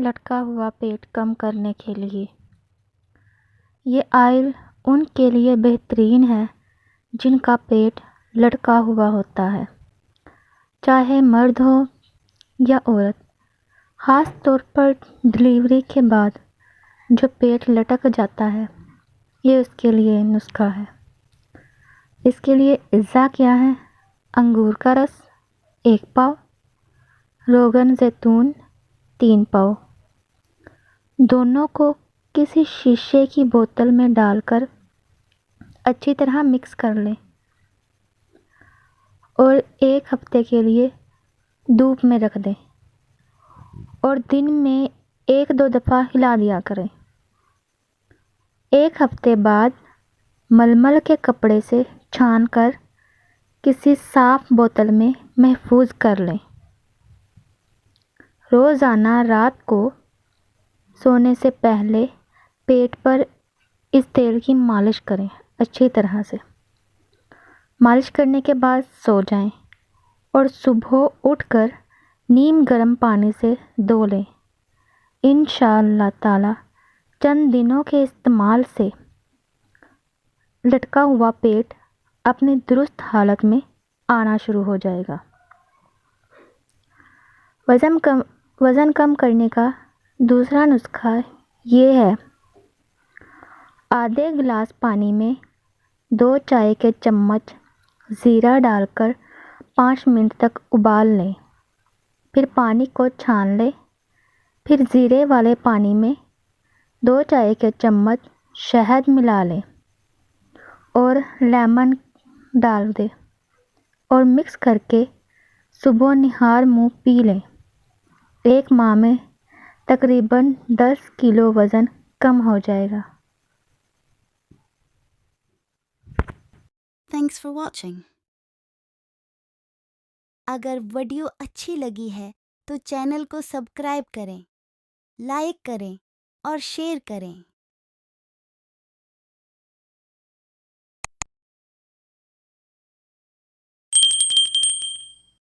لٹکا ہوا پیٹ کم کرنے کے لیے۔ یہ آئل ان کے لیے بہترین ہے جن کا پیٹ لٹکا ہوا ہوتا ہے، چاہے مرد ہو یا عورت۔ خاص طور پر ڈلیوری کے بعد جو پیٹ لٹک جاتا ہے، یہ اس کے لیے نسخہ ہے۔ اس کے لیے اجزاء کیا ہیں؟ انگور کا رس 1 پاؤ، روغن زیتون 3 پاؤ۔ دونوں کو کسی شیشے کی بوتل میں ڈال کر اچھی طرح مکس کر لیں اور 1 ہفتے کے لیے دھوپ میں رکھ دیں اور دن میں 1-2 دفعہ ہلا دیا کریں۔ 1 ہفتے بعد ململ کے کپڑے سے چھان کر کسی صاف بوتل میں محفوظ کر لیں۔ روزانہ رات کو سونے سے پہلے پیٹ پر اس تیل کی مالش کریں اچھی طرح سے۔ مالش کرنے کے بعد سو جائیں اور صبح اٹھ کر نیم گرم پانی سے دھو لیں۔ انشاءاللہ تعالی چند دنوں کے استعمال سے لٹکا ہوا پیٹ اپنی درست حالت میں آنا شروع ہو جائے گا۔ وزن کم کرنے کا دوسرا نسخہ یہ ہے: آدھے گلاس پانی میں 2 چائے کے چمچ زیرہ ڈال کر 5 منٹ تک ابال لیں، پھر پانی کو چھان لیں۔ پھر زیرے والے پانی میں 2 چائے کے چمچ شہد ملا لیں اور لیمن ڈال دیں اور مکس کر کے صبح نہار منہ پی لیں۔ 1 ماہ میں تقریباً 10 کلو وزن کم ہو جائے گا۔ Thanks for watching. اگر ویڈیو اچھی لگی ہے تو چینل کو سبسکرائب کریں، لائک کریں اور شیئر کریں۔